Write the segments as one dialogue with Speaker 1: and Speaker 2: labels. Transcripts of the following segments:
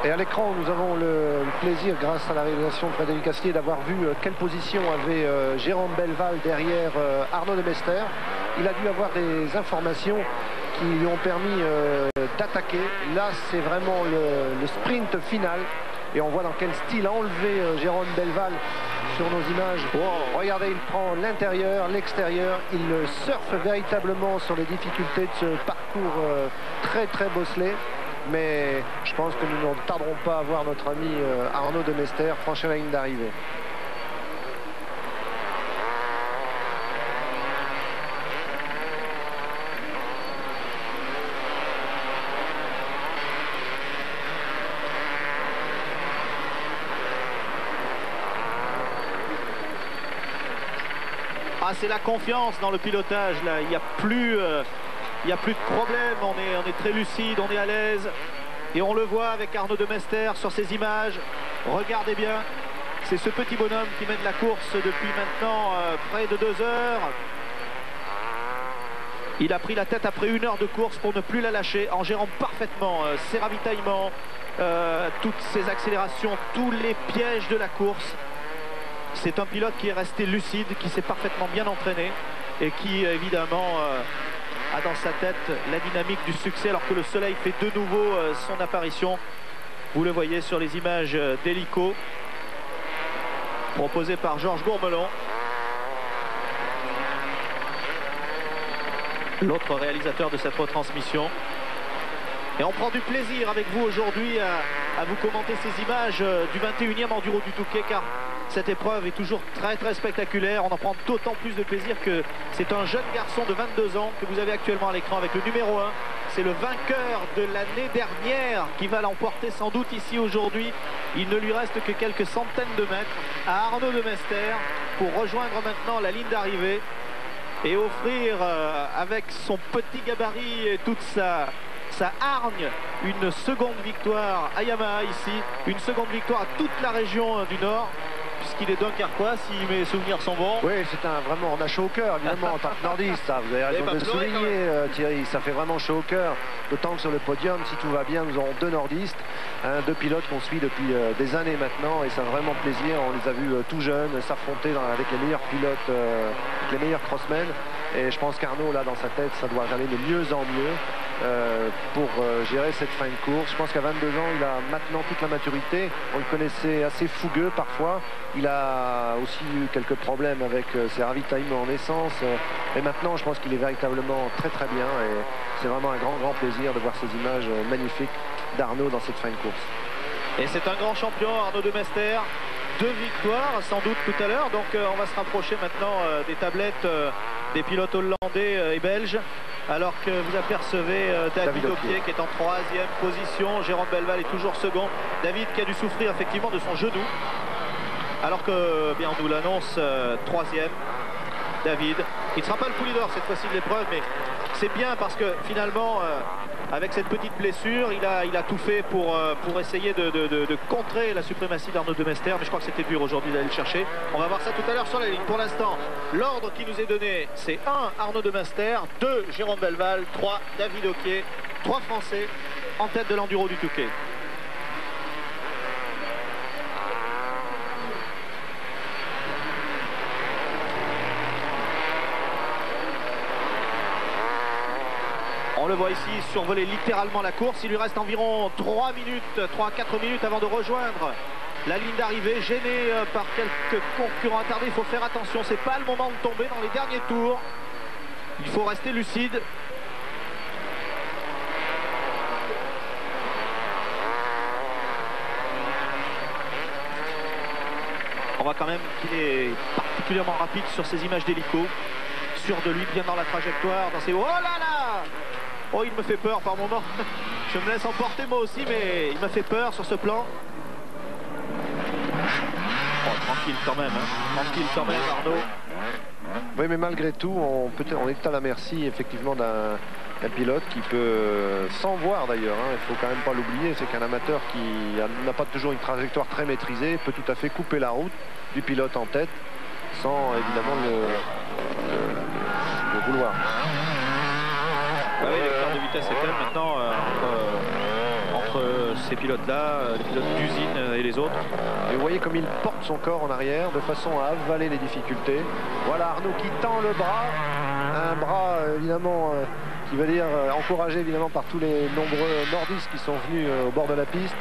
Speaker 1: Et à l'écran, nous avons le plaisir, grâce à la réalisation de Frédéric Astier, d'avoir vu quelle position avait Jérôme Belval derrière Arnaud de Mester. Il a dû avoir des informations qui lui ont permis d'attaquer. Là, c'est vraiment le sprint final. Et on voit dans quel style a enlevé Jérôme Belval sur nos images. Wow. Regardez, il prend l'intérieur, l'extérieur. Il surfe véritablement sur les difficultés de ce parcours très bosselé. Mais je pense que nous ne tarderons pas à voir notre ami Arnaud de Mester franchir la ligne d'arrivée.
Speaker 2: Ah, c'est la confiance dans le pilotage là. Il n'y a plus de problème. On est très lucide, on est à l'aise. Et on le voit avec Arnaud de Mester sur ces images. Regardez bien. C'est ce petit bonhomme qui mène la course depuis maintenant près de 2 heures. Il a pris la tête après 1 heure de course pour ne plus la lâcher en gérant parfaitement ses ravitaillements, toutes ses accélérations, tous les pièges de la course. C'est un pilote qui est resté lucide, qui s'est parfaitement bien entraîné et qui évidemment a dans sa tête la dynamique du succès alors que le soleil fait de nouveau son apparition. Vous le voyez sur les images d'hélico proposées par Georges Gourmelon, l'autre réalisateur de cette retransmission. Et on prend du plaisir avec vous aujourd'hui à vous commenter ces images du 21e Enduro du Touquet, car cette épreuve est toujours très spectaculaire. On en prend d'autant plus de plaisir que c'est un jeune garçon de 22 ans que vous avez actuellement à l'écran avec le numéro 1. C'est le vainqueur de l'année dernière qui va l'emporter sans doute ici aujourd'hui. Il ne lui reste que quelques centaines de mètres à Arnaud de Mester pour rejoindre maintenant la ligne d'arrivée et offrir avec son petit gabarit et toute sa hargne une seconde victoire à Yamaha ici, une seconde victoire à toute la région du Nord, puisqu'il est dunkerquois si mes souvenirs sont bons.
Speaker 1: Oui, c'est vraiment, on a chaud au cœur évidemment en tant que nordiste, ça, vous avez raison de le souligner Thierry, ça fait vraiment chaud au cœur, d'autant que sur le podium, si tout va bien, nous aurons 2 nordistes, 2 pilotes qu'on suit depuis des années maintenant, et ça fait vraiment plaisir. On les a vus tout jeunes s'affronter avec les meilleurs pilotes, avec les meilleurs crossmen, et je pense qu'Arnaud, là dans sa tête, ça doit aller de mieux en mieux pour gérer cette fin de course. Je pense qu'à 22 ans, il a maintenant toute la maturité. On le connaissait assez fougueux parfois. Il a aussi eu quelques problèmes avec ses ravitaillements en essence. Et maintenant, je pense qu'il est véritablement très bien. Et c'est vraiment un grand plaisir de voir ces images magnifiques d'Arnaud dans cette fin de course.
Speaker 2: Et c'est un grand champion, Arnaud de Mester. 2 victoires sans doute tout à l'heure. Donc on va se rapprocher maintenant des tablettes des pilotes hollandais et belges. Alors que vous apercevez David Opier qui est en 3e position. Jérôme Belval est toujours second. David qui a dû souffrir effectivement de son genou. Alors que, bien, on nous l'annonce 3e. David, il ne sera pas le pouli d'or cette fois-ci de l'épreuve, mais c'est bien parce que finalement, avec cette petite blessure, il a tout fait pour essayer de contrer la suprématie d'Arnaud de Mester. Mais je crois que c'était dur aujourd'hui d'aller le chercher. On va voir ça tout à l'heure sur la ligne. Pour l'instant, l'ordre qui nous est donné, c'est 1 Arnaud de Mester, 2 Jérôme Belval, 3 David Opier, 3 Français en tête de l'Enduro du Touquet. On le voit ici survoler littéralement la course. Il lui reste environ 3 à 4 minutes avant de rejoindre la ligne d'arrivée, gêné par quelques concurrents attardés. Il faut faire attention, c'est pas le moment de tomber dans les derniers tours. Il faut rester lucide. On voit quand même qu'il est particulièrement rapide sur ces images d'hélico. Sûr de lui, bien dans la trajectoire, dans ses... Oh là là! Oh, il me fait peur par moment. Je me laisse emporter moi aussi, mais il m'a fait peur sur ce plan. Oh, tranquille quand même, hein. Tranquille quand même, Arnaud.
Speaker 1: Oui, mais malgré tout, on est à la merci effectivement d'un pilote qui peut, sans voir d'ailleurs, hein, il ne faut quand même pas l'oublier, c'est qu'un amateur qui n'a pas toujours une trajectoire très maîtrisée peut tout à fait couper la route du pilote en tête sans évidemment le vouloir.
Speaker 2: Ah oui, l'écart de vitesse est quand même maintenant entre ces pilotes-là, les pilotes d'usine et les autres.
Speaker 1: Et vous voyez comme il porte son corps en arrière de façon à avaler les difficultés. Voilà Arnaud qui tend le bras, un bras évidemment qui va dire encouragé évidemment par tous les nombreux nordistes qui sont venus au bord de la piste.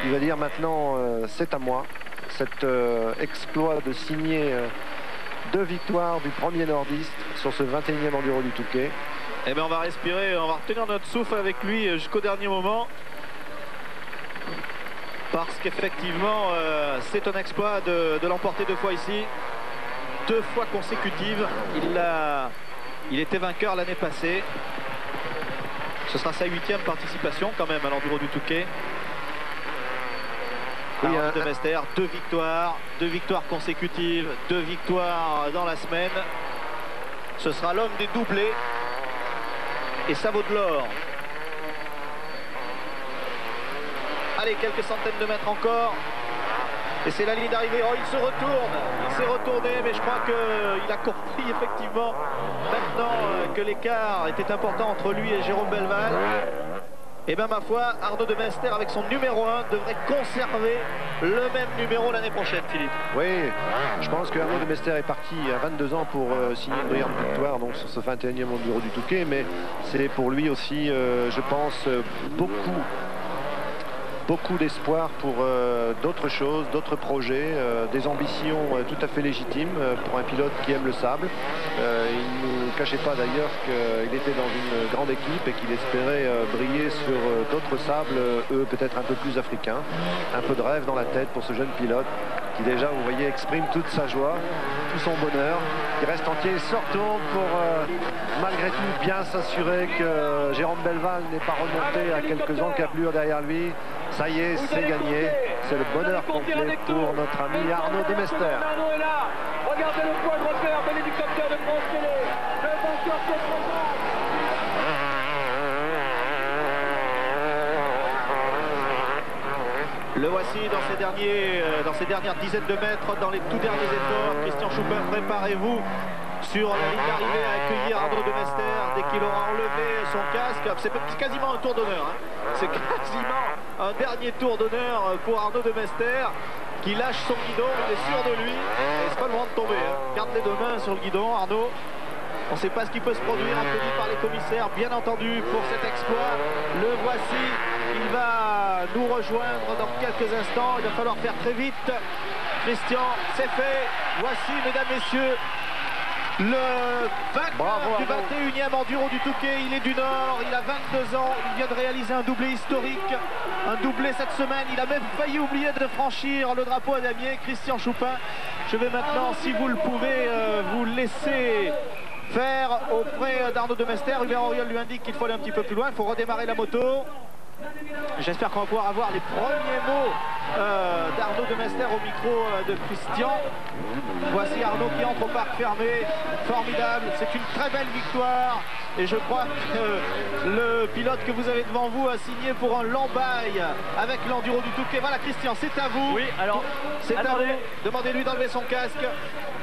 Speaker 1: Il va dire maintenant c'est à moi. Cet exploit de signer 2 victoires du premier nordiste sur ce 21e enduro du Touquet.
Speaker 2: Eh bien on va respirer, on va retenir notre souffle avec lui jusqu'au dernier moment. Parce qu'effectivement c'est un exploit de l'emporter 2 fois ici. 2 fois consécutives. Il était vainqueur l'année passée. Ce sera sa 8e participation quand même à l'enduro du Touquet. Oui, Arnaud de Mester, 2 victoires consécutives, 2 victoires dans la semaine. Ce sera l'homme des doublés. Et ça vaut de l'or. Allez, quelques centaines de mètres encore. Et c'est la ligne d'arrivée. Oh, il se retourne. Il s'est retourné, mais je crois qu'il a compris effectivement maintenant que l'écart était important entre lui et Jérôme Belval. Et bien ma foi, Arnaud de Mester avec son numéro 1 devrait conserver le même numéro l'année prochaine, Philippe.
Speaker 1: Oui, je pense que Arnaud de Mester est parti à 22 ans pour signer une brillante victoire donc, sur ce 21e enduro du Touquet, mais c'est pour lui aussi, je pense, beaucoup d'espoir pour d'autres choses, d'autres projets, des ambitions tout à fait légitimes pour un pilote qui aime le sable. Il ne nous cachait pas d'ailleurs qu'il était dans une grande équipe et qu'il espérait briller sur d'autres sables, eux peut-être un peu plus africains. Un peu de rêve dans la tête pour ce jeune pilote qui déjà, vous voyez, exprime toute sa joie, tout son bonheur, qui reste entier et se retourne pour malgré tout bien s'assurer que Jérôme Belval n'est pas remonté à quelques encablures derrière lui. Ça y est, c'est gagné. C'est le bonheur complet pour notre ami Arnaud de Mester.
Speaker 3: Regardez le point de repère de l'hélicoptère de France Télé. Le vainqueur se présente.
Speaker 2: Le voici dans ces dernières dizaines de mètres, dans les tout derniers efforts. Christian Choupin, préparez-vous sur la ligne d'arrivée à accueillir Arnaud de Mester dès qu'il aura enlevé son casque. C'est quasiment un tour d'honneur. Hein. C'est quasiment un dernier tour d'honneur pour Arnaud de Mester qui lâche son guidon. Il est sûr de lui. Et c'est pas le moment de tomber. Hein. Garde les 2 mains sur le guidon, Arnaud. On ne sait pas ce qui peut se produire, applaudi par les commissaires, bien entendu, pour cet exploit. Le voici, il va nous rejoindre dans quelques instants. Il va falloir faire très vite. Christian, c'est fait. Voici, mesdames, messieurs, le vainqueur du 21e enduro du Touquet. Il est du Nord, il a 22 ans, il vient de réaliser un doublé historique. Un doublé cette semaine, il a même failli oublier de franchir le drapeau à damier. Christian Choupin, je vais maintenant, si vous le pouvez, vous laisser faire auprès d'Arnaud de Mester. Hubert Auriol lui indique qu'il faut aller un petit peu plus loin, il faut redémarrer la moto. J'espère qu'on va pouvoir avoir les premiers mots d'Arnaud de Mester au micro de Christian. Voici Arnaud qui entre au parc fermé, formidable, c'est une très belle victoire et je crois que le pilote que vous avez devant vous a signé pour un lambaye avec l'enduro du Touquet. Voilà Christian, c'est à vous.
Speaker 4: Oui, alors,
Speaker 2: c'est à vous. Demandez-lui d'enlever son casque,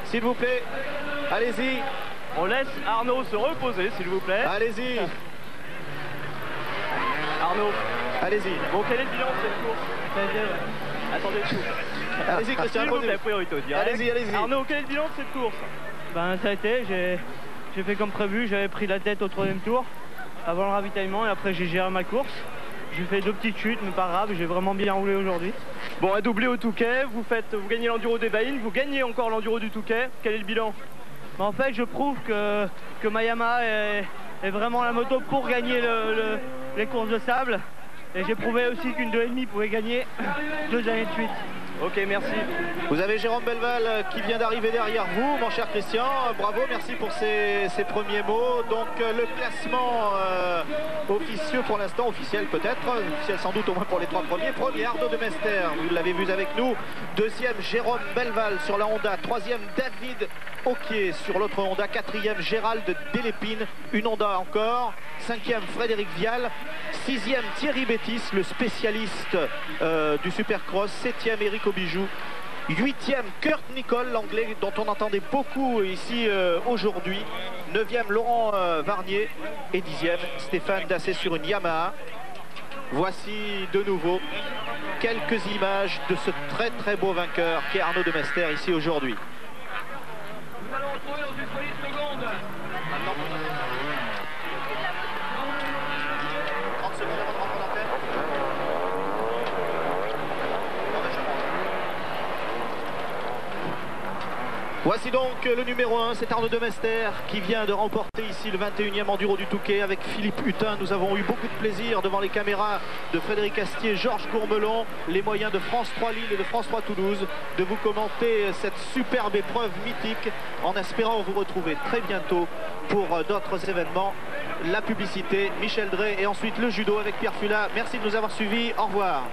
Speaker 2: s'il vous plaît. Allez-y.
Speaker 4: On laisse Arnaud se reposer, s'il vous plaît.
Speaker 2: Allez-y.
Speaker 4: Arnaud.
Speaker 2: Allez-y.
Speaker 4: Bon, quel est le bilan de cette course? Attendez tout.
Speaker 2: Allez-y, Christian.
Speaker 4: S'il vous plaît, priorité au direct.
Speaker 2: Allez-y, allez-y.
Speaker 4: Arnaud, quel est le bilan de cette course?
Speaker 5: Ben, ça a été, j'ai fait comme prévu, j'avais pris la tête au 3e tour avant le ravitaillement et après j'ai géré ma course. J'ai fait 2 petites chutes, mais pas grave, j'ai vraiment bien roulé aujourd'hui.
Speaker 4: Bon, un doublé au Touquet, vous gagnez l'enduro des Baïnes, vous gagnez encore l'enduro du Touquet. Quel est le bilan?
Speaker 5: Ben, en fait, je prouve que ma Yamaha est vraiment la moto pour gagner les courses de sable. Et j'ai prouvé aussi qu'une 2,5 pouvait gagner 2 années de suite.
Speaker 4: Ok, merci.
Speaker 2: Vous avez Jérôme Belval qui vient d'arriver derrière vous, mon cher Christian. Bravo, merci pour ces premiers mots. Donc le classement officieux pour l'instant, officiel peut-être, officiel sans doute au moins pour les 3 premiers. Premier Arnaud de Mester, vous l'avez vu avec nous. 2e Jérôme Belval sur la Honda. 3e David Oquier sur l'autre Honda. 4e Gérald Delépine, une Honda encore. 5e Frédéric Vial. 6e Thierry Bétis, le spécialiste du Supercross. 7e Eric Bijou. 8e Kurt Nicole, l'anglais dont on entendait beaucoup ici aujourd'hui. 9e Laurent Varnier et 10e Stéphane Dassé sur une Yamaha. Voici de nouveau quelques images de ce très très beau vainqueur qui est Arnaud de Mester ici aujourd'hui.
Speaker 3: Nous allons retrouver dans une poignée de secondes.
Speaker 2: 30 secondes avant de rentrer d'antenne. Voici donc le numéro 1, c'est Arnaud de Mester qui vient de remporter ici le 21e Enduro du Touquet avec Philippe Hutin. Nous avons eu beaucoup de plaisir devant les caméras de Frédéric Astier, Georges Courmelon, les moyens de France 3 Lille et de France 3 Toulouse, de vous commenter cette superbe épreuve mythique en espérant vous retrouver très bientôt pour d'autres événements. La publicité, Michel Drey et ensuite le judo avec Pierre Fula. Merci de nous avoir suivis, au revoir.